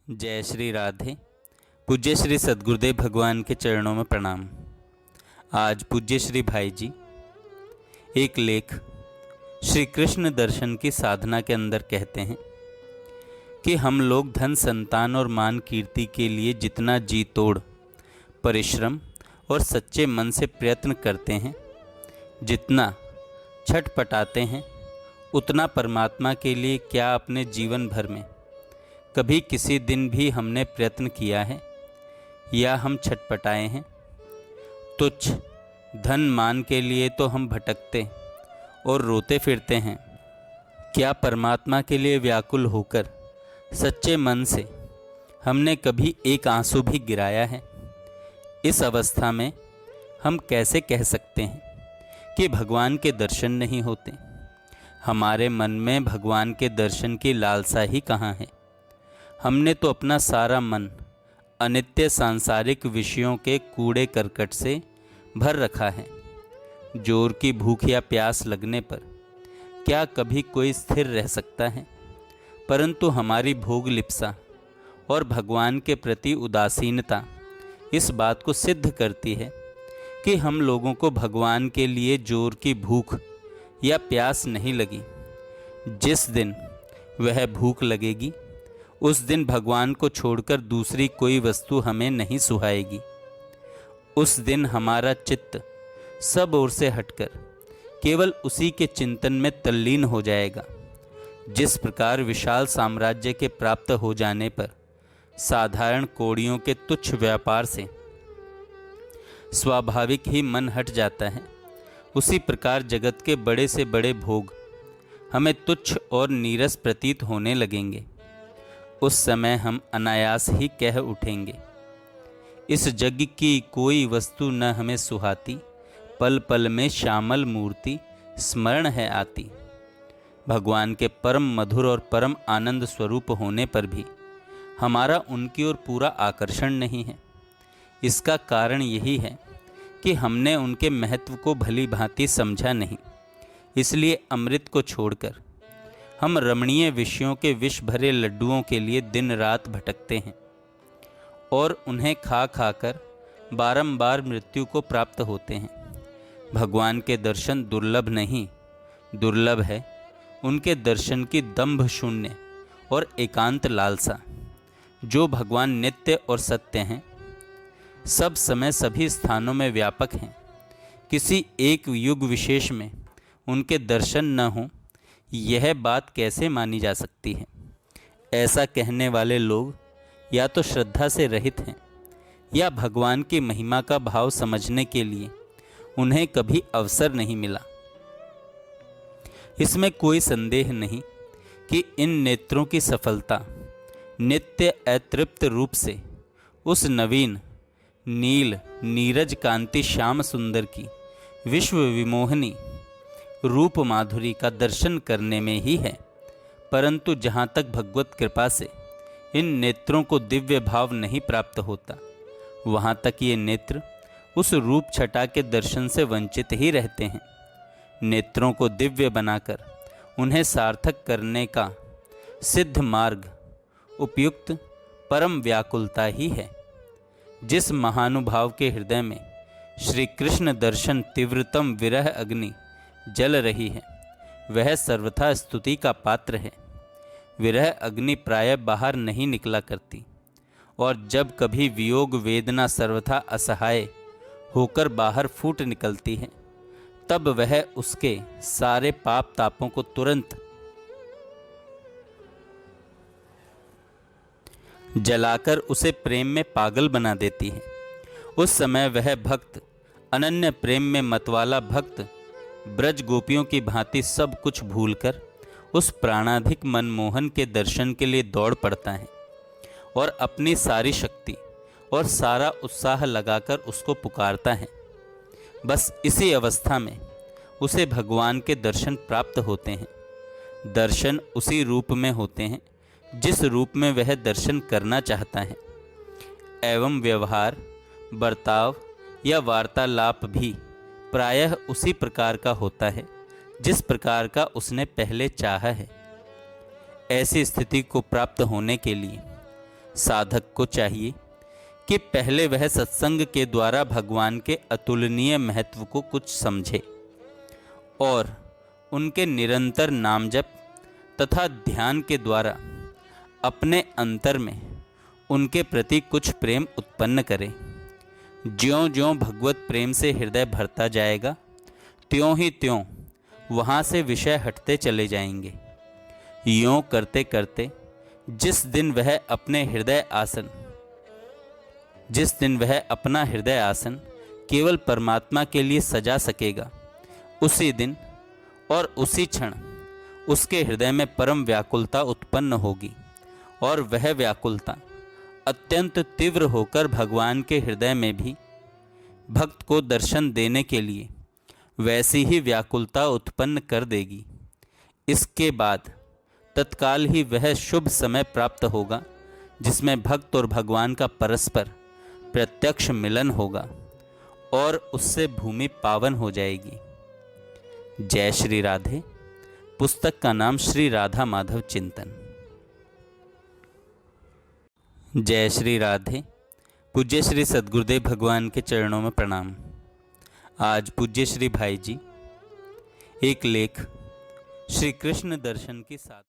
जय श्री राधे। पूज्य श्री सद्गुरुदेव भगवान के चरणों में प्रणाम। आज पूज्य श्री भाई जी एक लेख श्री कृष्ण दर्शन की साधना के अंदर कहते हैं कि हम लोग धन संतान और मान कीर्ति के लिए जितना जी तोड़ परिश्रम और सच्चे मन से प्रयत्न करते हैं, जितना छटपटाते हैं, उतना परमात्मा के लिए क्या अपने जीवन भर में कभी किसी दिन भी हमने प्रयत्न किया है या हम छटपटाए हैं? तुच्छ धन मान के लिए तो हम भटकते और रोते फिरते हैं। क्या परमात्मा के लिए व्याकुल होकर सच्चे मन से हमने कभी एक आंसू भी गिराया है? इस अवस्था में हम कैसे कह सकते हैं कि भगवान के दर्शन नहीं होते? हमारे मन में भगवान के दर्शन की लालसा ही कहाँ है? हमने तो अपना सारा मन अनित्य सांसारिक विषयों के कूड़े करकट से भर रखा है। जोर की भूख या प्यास लगने पर क्या कभी कोई स्थिर रह सकता है? परंतु हमारी भोग लिप्सा और भगवान के प्रति उदासीनता इस बात को सिद्ध करती है कि हम लोगों को भगवान के लिए जोर की भूख या प्यास नहीं लगी। जिस दिन वह भूख लगेगी उस दिन भगवान को छोड़कर दूसरी कोई वस्तु हमें नहीं सुहाएगी। उस दिन हमारा चित्त सब ओर से हटकर केवल उसी के चिंतन में तल्लीन हो जाएगा। जिस प्रकार विशाल साम्राज्य के प्राप्त हो जाने पर साधारण कौड़ियों के तुच्छ व्यापार से स्वाभाविक ही मन हट जाता है, उसी प्रकार जगत के बड़े से बड़े भोग हमें तुच्छ और नीरस प्रतीत होने लगेंगे। उस समय हम अनायास ही कह उठेंगे, इस जग की कोई वस्तु न हमें सुहाती, पल पल में श्यामल मूर्ति स्मरण है आती। भगवान के परम मधुर और परम आनंद स्वरूप होने पर भी हमारा उनकी ओर पूरा आकर्षण नहीं है। इसका कारण यही है कि हमने उनके महत्व को भली भांति समझा नहीं। इसलिए अमृत को छोड़कर हम रमणीय विषयों के विष भरे लड्डुओं के लिए दिन रात भटकते हैं और उन्हें खा खाकर बारंबार मृत्यु को प्राप्त होते हैं। भगवान के दर्शन दुर्लभ नहीं, दुर्लभ है उनके दर्शन की दंभ शून्य और एकांत लालसा। जो भगवान नित्य और सत्य हैं, सब समय सभी स्थानों में व्यापक हैं। किसी एक युग विशेष में उनके दर्शन न हों, यह बात कैसे मानी जा सकती है? ऐसा कहने वाले लोग या तो श्रद्धा से रहित हैं या भगवान की महिमा का भाव समझने के लिए उन्हें कभी अवसर नहीं मिला। इसमें कोई संदेह नहीं कि इन नेत्रों की सफलता नित्य अतृप्त रूप से उस नवीन नील नीरज कांति श्याम सुंदर की विश्व विमोहनी रूप माधुरी का दर्शन करने में ही है। परंतु जहाँ तक भगवत कृपा से इन नेत्रों को दिव्य भाव नहीं प्राप्त होता, वहाँ तक ये नेत्र उस रूप छटा के दर्शन से वंचित ही रहते हैं। नेत्रों को दिव्य बनाकर उन्हें सार्थक करने का सिद्ध मार्ग उपयुक्त परम व्याकुलता ही है। जिस महानुभाव के हृदय में श्री कृष्ण दर्शन तीव्रतम विरह अग्नि जल रही है, वह सर्वथा स्तुति का पात्र है। विरह अग्नि प्रायः बाहर नहीं निकला करती और जब कभी वियोग वेदना सर्वथा असहाय होकर बाहर फूट निकलती है, तब वह उसके सारे पाप तापों को तुरंत जलाकर उसे प्रेम में पागल बना देती है। उस समय वह भक्त, अनन्य प्रेम में मतवाला भक्त, ब्रज गोपियों की भांति सब कुछ भूलकर उस प्राणाधिक मनमोहन के दर्शन के लिए दौड़ पड़ता है और अपनी सारी शक्ति और सारा उत्साह लगाकर उसको पुकारता है। बस इसी अवस्था में उसे भगवान के दर्शन प्राप्त होते हैं। दर्शन उसी रूप में होते हैं जिस रूप में वह दर्शन करना चाहता है, एवं व्यवहार, बर्ताव या वार्तालाप भी प्रायः उसी प्रकार का होता है जिस प्रकार का उसने पहले चाहा है। ऐसी स्थिति को प्राप्त होने के लिए साधक को चाहिए कि पहले वह सत्संग के द्वारा भगवान के अतुलनीय महत्व को कुछ समझे और उनके निरंतर नाम जप तथा ध्यान के द्वारा अपने अंतर में उनके प्रति कुछ प्रेम उत्पन्न करे। ज्यों-ज्यों भगवत प्रेम से हृदय भरता जाएगा, त्यों ही त्यों वहाँ से विषय हटते चले जाएंगे। यों करते करते जिस दिन वह अपना हृदय आसन केवल परमात्मा के लिए सजा सकेगा, उसी दिन और उसी क्षण उसके हृदय में परम व्याकुलता उत्पन्न होगी और वह व्याकुलता अत्यंत तीव्र होकर भगवान के हृदय में भी भक्त को दर्शन देने के लिए वैसी ही व्याकुलता उत्पन्न कर देगी। इसके बाद तत्काल ही वह शुभ समय प्राप्त होगा जिसमें भक्त और भगवान का परस्पर प्रत्यक्ष मिलन होगा और उससे भूमि पावन हो जाएगी। जय श्री राधे। पुस्तक का नाम श्री राधा माधव चिंतन। जय श्री राधे। पूज्य श्री सद्गुरुदेव भगवान के चरणों में प्रणाम। आज पूज्य श्री भाई जी एक लेख श्री कृष्ण दर्शन की साथ